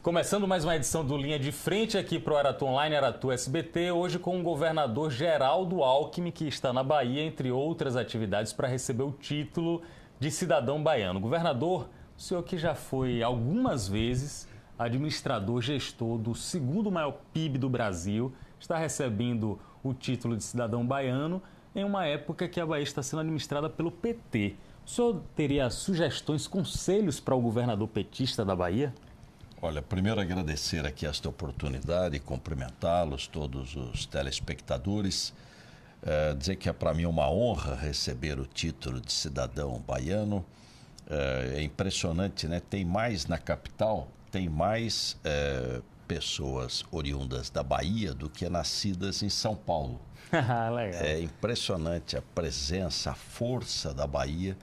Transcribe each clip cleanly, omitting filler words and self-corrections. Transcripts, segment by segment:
Começando mais uma edição do Linha de Frente aqui para o Aratu Online, Aratu SBT, hoje com o governador Geraldo Alckmin, que está na Bahia, entre outras atividades, para receber o título de cidadão baiano. Governador, o senhor que já foi algumas vezes administrador, gestor do segundo maior PIB do Brasil, está recebendo o título de cidadão baiano em uma época que a Bahia está sendo administrada pelo PT. O senhor teria sugestões, conselhos para o governador petista da Bahia? Olha, primeiro agradecer aqui esta oportunidade, cumprimentá-los, todos os telespectadores, dizer que é para mim uma honra receber o título de cidadão baiano. É impressionante, né? Tem mais na capital, tem mais pessoas oriundas da Bahia do que nascidas em São Paulo. Legal. É impressionante a presença, a força da Bahia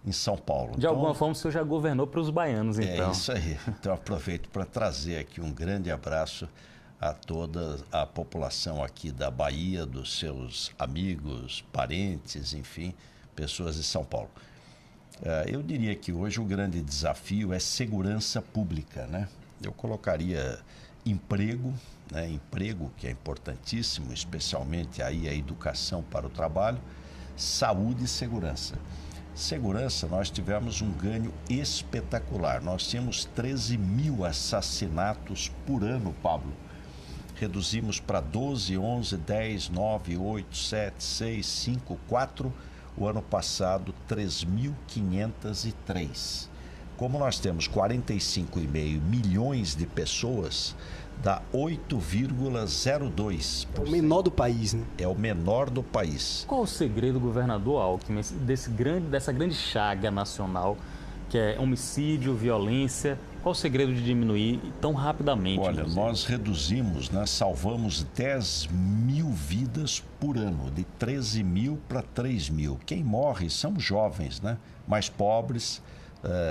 em São Paulo. De alguma forma o senhor já governou para os baianos, então. É isso aí. Então aproveito para trazer aqui um grande abraço a toda a população aqui da Bahia, dos seus amigos, parentes, enfim, pessoas de São Paulo. Eu diria que hoje o grande desafio é segurança pública, né? Eu colocaria emprego, né? Emprego, que é importantíssimo, especialmente aí a educação para o trabalho, saúde e segurança. Segurança, nós tivemos um ganho espetacular. Nós tínhamos 13 mil assassinatos por ano, Pablo. Reduzimos para 12, 11, 10, 9, 8, 7, 6, 5, 4. O ano passado, 3.503. Como nós temos 45,5 milhões de pessoas, dá 8,02%. É o menor do país, né? É o menor do país. Qual o segredo, governador Alckmin, dessa grande chaga nacional, que é homicídio, violência? Qual o segredo de diminuir tão rapidamente? Olha, nós reduzimos, né, salvamos 10 mil vidas por ano, de 13 mil para 3 mil. Quem morre são jovens, né? Mais pobres,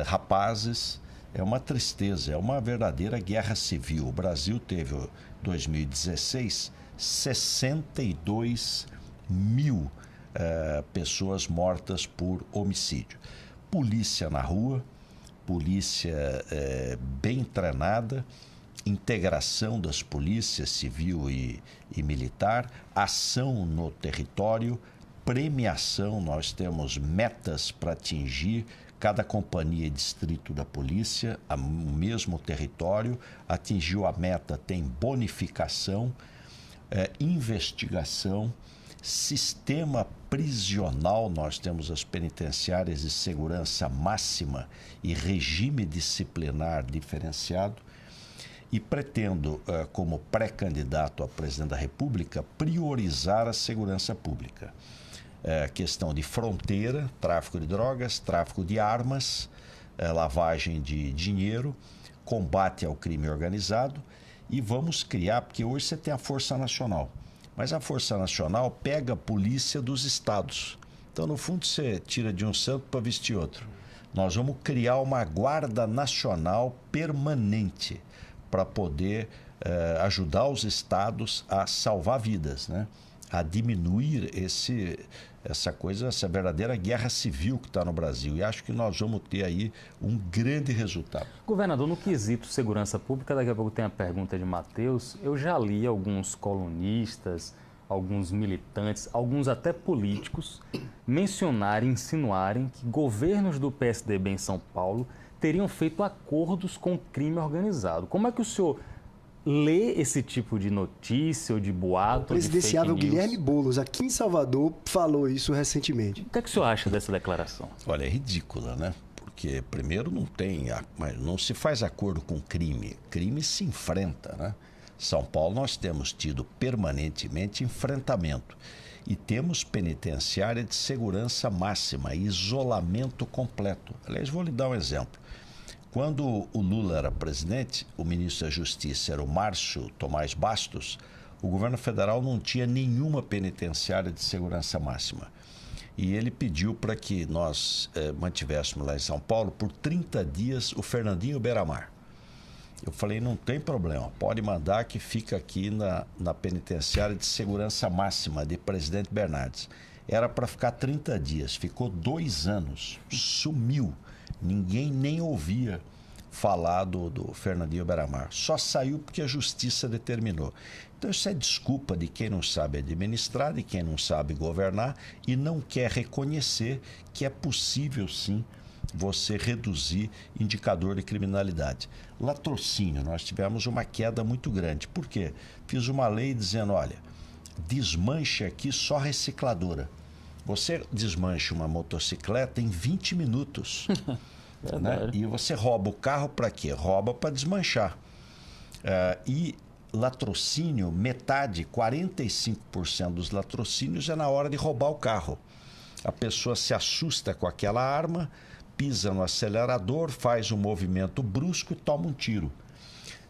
rapazes. É uma tristeza, é uma verdadeira guerra civil. O Brasil teve, em 2016, 62 mil pessoas mortas por homicídio. Polícia na rua, polícia bem treinada, integração das polícias civil e militar, ação no território, premiação, nós temos metas para atingir. Cada companhia e distrito da polícia, o mesmo território, atingiu a meta, tem bonificação, investigação, sistema prisional, nós temos as penitenciárias de segurança máxima e regime disciplinar diferenciado. E pretendo, como pré-candidato a presidente da República, priorizar a segurança pública. Questão de fronteira, tráfico de drogas, tráfico de armas, lavagem de dinheiro, combate ao crime organizado, e vamos criar, porque hoje você tem a Força Nacional, mas a Força Nacional pega a polícia dos estados. Então, no fundo, você tira de um santo para vestir outro. Nós vamos criar uma Guarda Nacional permanente para poder ajudar os estados a salvar vidas, né? A diminuir essa verdadeira guerra civil que está no Brasil. E acho que nós vamos ter aí um grande resultado. Governador, no quesito segurança pública, daqui a pouco tem a pergunta de Matheus. Eu já li alguns colunistas, alguns militantes, alguns até políticos, mencionarem, insinuarem que governos do PSDB em São Paulo teriam feito acordos com o crime organizado. Como é que o senhor lê esse tipo de notícia ou de boato? O presidenciável Guilherme Boulos, aqui em Salvador, falou isso recentemente. O que é que o senhor acha dessa declaração? Olha, é ridícula, né? Porque, primeiro, não se faz acordo com crime. Crime se enfrenta, né? São Paulo, nós temos tido permanentemente enfrentamento. E temos penitenciária de segurança máxima, isolamento completo. Aliás, vou lhe dar um exemplo. Quando o Lula era presidente, o ministro da Justiça era o Márcio Tomás Bastos, o governo federal não tinha nenhuma penitenciária de segurança máxima. E ele pediu para que nós mantivéssemos lá em São Paulo por 30 dias o Fernandinho Beiramar. Eu falei, não tem problema, pode mandar que fica aqui na penitenciária de segurança máxima de Presidente Bernardes. Era para ficar 30 dias, ficou 2 anos, sumiu, ninguém nem ouvia falar do Fernandinho Beiramar. Só saiu porque a justiça determinou. Então isso é desculpa de quem não sabe administrar, de quem não sabe governar e não quer reconhecer que é possível sim você reduzir indicador de criminalidade. Latrocínio, nós tivemos uma queda muito grande. Por quê? Fiz uma lei dizendo, olha, desmanche aqui só recicladora. Você desmancha uma motocicleta em 20 minutos. Né? E você rouba o carro para quê? Rouba para desmanchar. E latrocínio, metade, 45% dos latrocínios é na hora de roubar o carro. A pessoa se assusta com aquela arma, pisa no acelerador, faz um movimento brusco e toma um tiro.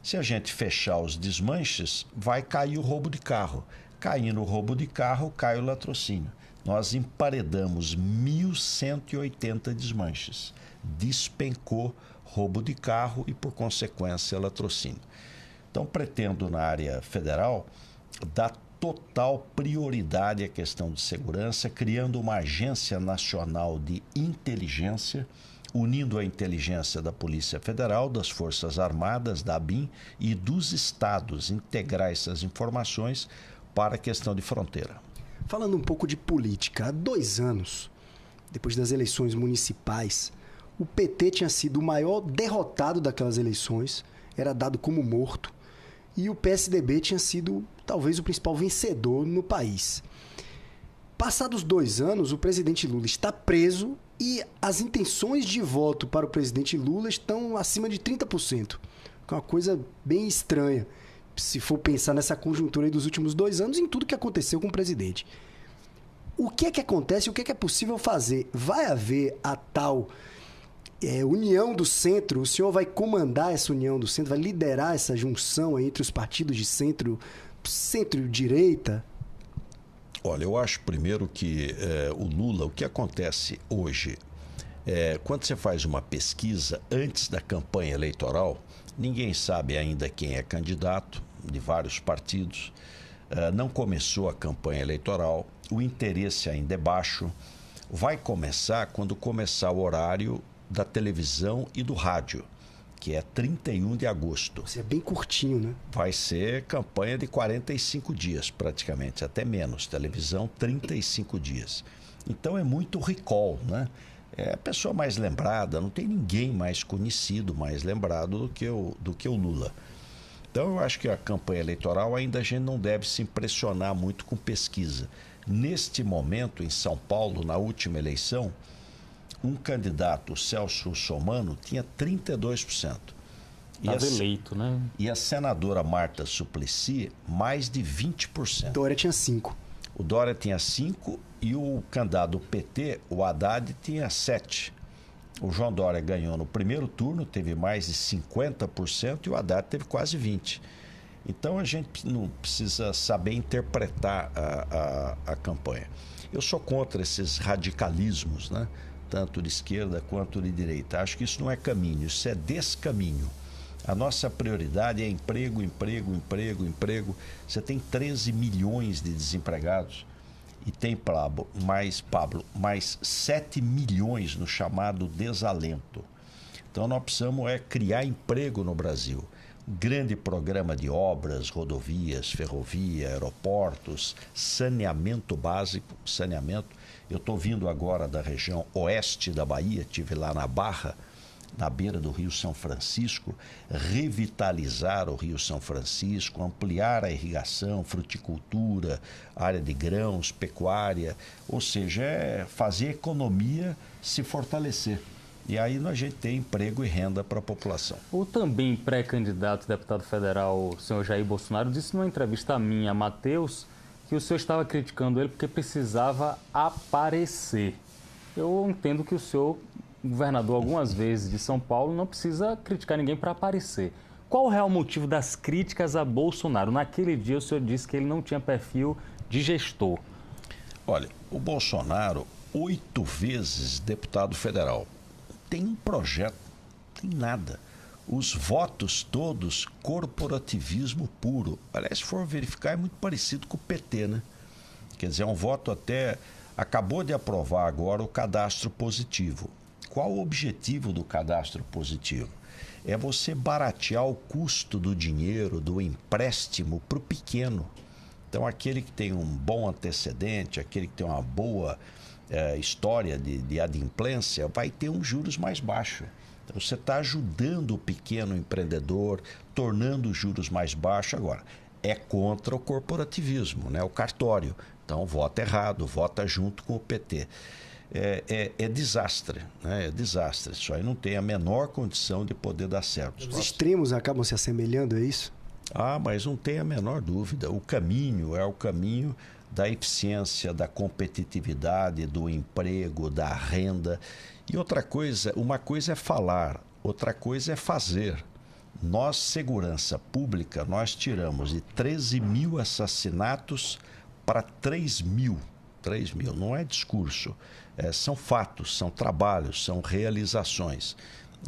Se a gente fechar os desmanches, vai cair o roubo de carro. Caindo o roubo de carro, cai o latrocínio. Nós emparedamos 1.180 desmanches. Despencou roubo de carro e, por consequência, latrocínio. Então, pretendo, na área federal, dar total prioridade à questão de segurança, criando uma agência nacional de inteligência, unindo a inteligência da Polícia Federal, das Forças Armadas, da ABIN e dos estados, integrar essas informações para a questão de fronteira. Falando um pouco de política, há 2 anos, depois das eleições municipais, o PT tinha sido o maior derrotado daquelas eleições, era dado como morto, e o PSDB tinha sido talvez o principal vencedor no país. Passados 2 anos, o presidente Lula está preso e as intenções de voto para o presidente Lula estão acima de 30%, que é uma coisa bem estranha, se for pensar nessa conjuntura aí dos últimos 2 anos, em tudo que aconteceu com o presidente. O que é que acontece? O que é possível fazer? Vai haver a tal união do centro? O senhor vai comandar essa união do centro? Vai liderar essa junção aí entre os partidos de centro-direita? Olha, eu acho primeiro que o Lula, o que acontece hoje, quando você faz uma pesquisa antes da campanha eleitoral, ninguém sabe ainda quem é candidato de vários partidos, não começou a campanha eleitoral, o interesse ainda é baixo, vai começar quando começar o horário da televisão e do rádio, que é 31 de agosto. Isso é bem curtinho, né? Vai ser campanha de 45 dias, praticamente, até menos. Televisão, 35 dias. Então é muito recall, né? É a pessoa mais lembrada, não tem ninguém mais conhecido, mais lembrado do que o Lula. Então eu acho que a campanha eleitoral ainda a gente não deve se impressionar muito com pesquisa. Neste momento, em São Paulo, na última eleição, um candidato, o Celso Russomano, tinha 32%. Estava eleito, né? E a senadora Marta Suplicy, mais de 20%. Dória tinha 5%. O Dória tinha 5% e o candidato do PT, o Haddad, tinha 7%. O João Dória ganhou no primeiro turno, teve mais de 50% e o Haddad teve quase 20%. Então a gente não precisa saber interpretar a campanha. Eu sou contra esses radicalismos, né? Tanto de esquerda quanto de direita. Acho que isso não é caminho, isso é descaminho. A nossa prioridade é emprego, emprego, emprego, emprego. Você tem 13 milhões de desempregados e tem, Pablo, mais 7 milhões no chamado desalento. Então nós precisamos criar emprego no Brasil. Grande programa de obras, rodovias, ferrovia, aeroportos, saneamento básico, saneamento. Eu estou vindo agora da região oeste da Bahia, estive lá na Barra, na beira do Rio São Francisco, revitalizar o Rio São Francisco, ampliar a irrigação, fruticultura, área de grãos, pecuária, ou seja, fazer a economia se fortalecer. E aí a gente tem emprego e renda para a população. O também pré-candidato deputado federal, o senhor Jair Bolsonaro, disse numa entrevista minha a Matheus que o senhor estava criticando ele porque precisava aparecer. Eu entendo que o senhor, governador algumas vezes de São Paulo, não precisa criticar ninguém para aparecer. Qual o real motivo das críticas a Bolsonaro? Naquele dia o senhor disse que ele não tinha perfil de gestor. Olha, o Bolsonaro, 8 vezes deputado federal, tem um projeto, tem nada. Os votos todos, corporativismo puro. Aliás, se for verificar, é muito parecido com o PT, né? Quer dizer, é um voto até... Acabou de aprovar agora o cadastro positivo. Qual o objetivo do cadastro positivo? é você baratear o custo do dinheiro, do empréstimo para o pequeno. Então, aquele que tem um bom antecedente, aquele que tem uma boa história de adimplência, vai ter um juros mais baixo. Então, você está ajudando o pequeno empreendedor, tornando os juros mais baixos. Agora, é contra o corporativismo, né? O cartório. Então, vota errado, vota junto com o PT. É desastre, né? É desastre. Isso aí não tem a menor condição de poder dar certo. Os extremos acabam se assemelhando, é isso? Mas não tem a menor dúvida. O caminho é o caminho da eficiência, da competitividade, do emprego, da renda. E outra coisa, uma coisa é falar, outra coisa é fazer. Nós, segurança pública, nós tiramos de 13 mil assassinatos para 3 mil. 3 mil, não é discurso. São fatos, são trabalhos, são realizações.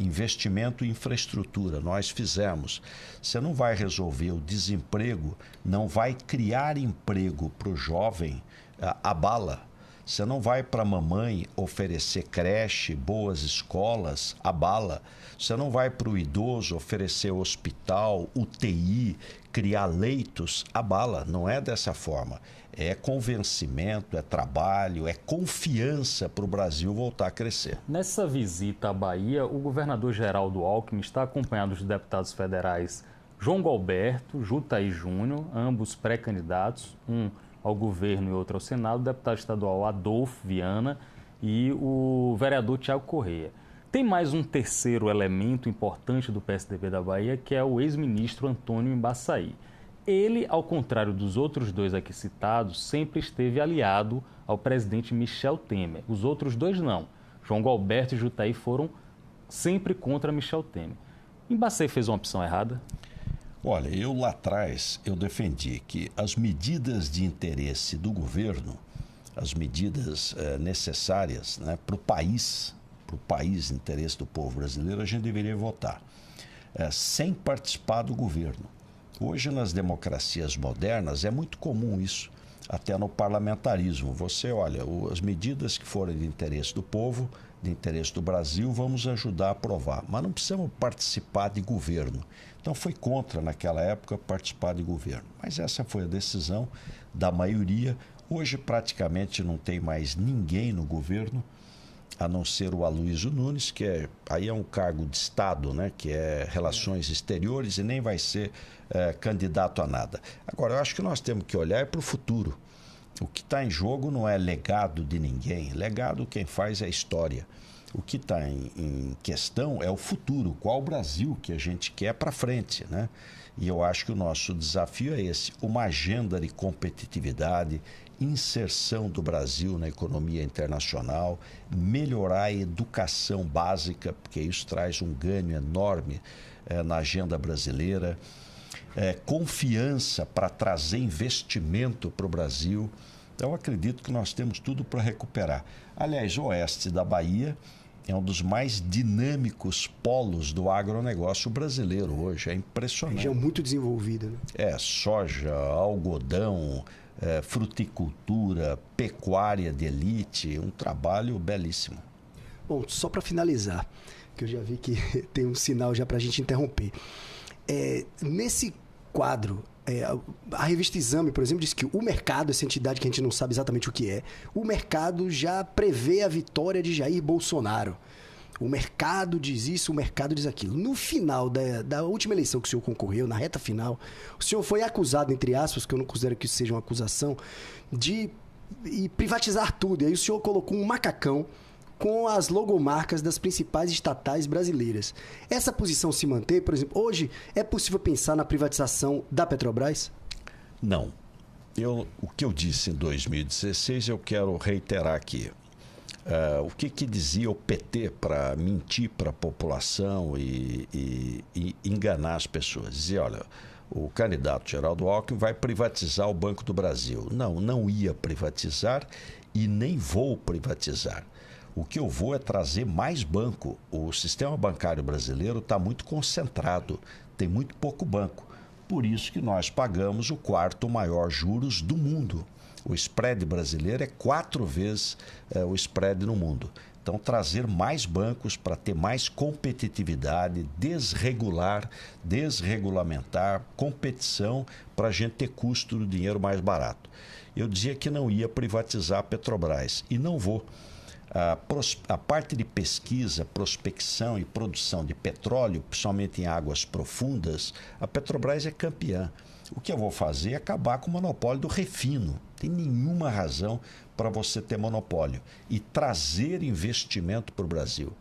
Investimento em infraestrutura, nós fizemos. Você não vai resolver o desemprego, não vai criar emprego para o jovem a bala. Você não vai para a mamãe oferecer creche, boas escolas, a bala. Você não vai para o idoso oferecer hospital, UTI, criar leitos, a bala. Não é dessa forma. É convencimento, é trabalho, é confiança para o Brasil voltar a crescer. Nessa visita à Bahia, o governador Geraldo Alckmin está acompanhado dos deputados federais João Galberto, Jutaí Júnior, ambos pré-candidatos, um ao governo e outro ao Senado, o deputado estadual Adolfo Viana e o vereador Tiago Correia. Tem mais um terceiro elemento importante do PSDB da Bahia, que é o ex-ministro Antônio Embaçaí. Ele, ao contrário dos outros dois aqui citados, sempre esteve aliado ao presidente Michel Temer. Os outros dois não. João Galberto e Jutaí foram sempre contra Michel Temer. Embaçaí fez uma opção errada? Olha, eu lá atrás, eu defendi que as medidas de interesse do governo, as medidas necessárias, né, para o país, interesse do povo brasileiro, a gente deveria votar sem participar do governo. Hoje, nas democracias modernas, é muito comum isso, até no parlamentarismo. Você olha, as medidas que forem de interesse do povo, de interesse do Brasil, vamos ajudar a aprovar. Mas não precisamos participar de governo. Então, foi contra, naquela época, participar de governo. Mas essa foi a decisão da maioria. Hoje, praticamente, não tem mais ninguém no governo, a não ser o Aloysio Nunes, que aí é um cargo de Estado, né, que é Relações Exteriores, e nem vai ser candidato a nada. Agora, eu acho que nós temos que olhar para o futuro. O que está em jogo não é legado de ninguém. Legado quem faz é a história. O que está em questão é o futuro. Qual o Brasil que a gente quer para frente, né? E eu acho que o nosso desafio é esse. Uma agenda de competitividade, inserção do Brasil na economia internacional, melhorar a educação básica, porque isso traz um ganho enorme na agenda brasileira. Confiança para trazer investimento para o Brasil. Então, eu acredito que nós temos tudo para recuperar. Aliás, o oeste da Bahia é um dos mais dinâmicos polos do agronegócio brasileiro hoje. É impressionante. Região muito desenvolvida, né? Soja, algodão, fruticultura, pecuária de elite, um trabalho belíssimo. Bom, só para finalizar, que eu já vi que tem um sinal já para a gente interromper. Nesse quadro, a revista Exame, por exemplo, diz que o mercado, essa entidade que a gente não sabe exatamente o que é, o mercado já prevê a vitória de Jair Bolsonaro. O mercado diz isso, o mercado diz aquilo. No final da última eleição que o senhor concorreu, na reta final, o senhor foi acusado, entre aspas, que eu não considero que isso seja uma acusação, de privatizar tudo. E aí o senhor colocou um macacão com as logomarcas das principais estatais brasileiras. Essa posição se mantém, por exemplo, hoje é possível pensar na privatização da Petrobras? Não. O que eu disse em 2016 eu quero reiterar aqui. O que dizia o PT para mentir para a população e enganar as pessoas? Dizia, olha, o candidato Geraldo Alckmin vai privatizar o Banco do Brasil. Não ia privatizar e nem vou privatizar. O que eu vou é trazer mais banco. O sistema bancário brasileiro está muito concentrado, tem muito pouco banco. Por isso que nós pagamos o quarto maior juros do mundo. O spread brasileiro é 4 vezes o spread no mundo. Então, trazer mais bancos para ter mais competitividade, desregulamentar, competição para a gente ter custo do dinheiro mais barato. Eu dizia que não ia privatizar a Petrobras e não vou. A parte de pesquisa, prospecção e produção de petróleo, principalmente em águas profundas, a Petrobras é campeã. O que eu vou fazer é acabar com o monopólio do refino. Não tem nenhuma razão para você ter monopólio e trazer investimento para o Brasil.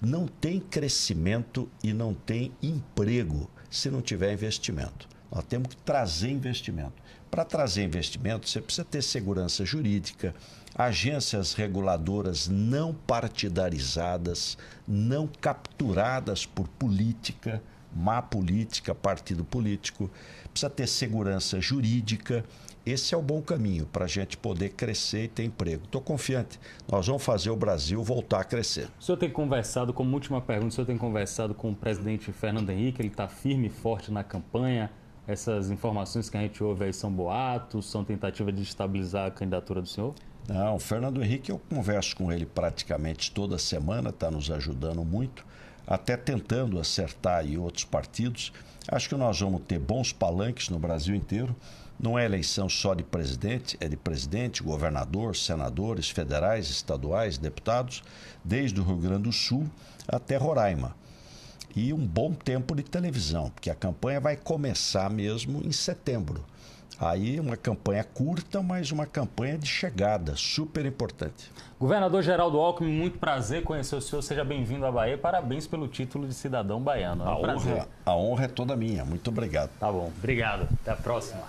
Não tem crescimento e não tem emprego se não tiver investimento. Nós temos que trazer investimento. Para trazer investimento, você precisa ter segurança jurídica, agências reguladoras não partidarizadas, não capturadas por política, má política, partido político. Precisa ter segurança jurídica. Esse é o bom caminho para a gente poder crescer e ter emprego. Estou confiante. Nós vamos fazer o Brasil voltar a crescer. O senhor tem conversado, como última pergunta, o senhor tem conversado com o presidente Fernando Henrique, ele está firme e forte na campanha. Essas informações que a gente ouve aí são boatos, são tentativa de estabilizar a candidatura do senhor? Não, o Fernando Henrique, eu converso com ele praticamente toda semana, está nos ajudando muito, até tentando acertar aí outros partidos. Acho que nós vamos ter bons palanques no Brasil inteiro. Não é eleição só de presidente, é de presidente, governador, senadores, federais, estaduais, deputados, desde o Rio Grande do Sul até Roraima. E um bom tempo de televisão, porque a campanha vai começar mesmo em setembro. Aí uma campanha curta, mas uma campanha de chegada, super importante. Governador Geraldo Alckmin, muito prazer conhecer o senhor. Seja bem-vindo à Bahia. Parabéns pelo título de cidadão baiano. É um prazer. A honra é toda minha. Muito obrigado. Tá bom. Obrigado. Até a próxima.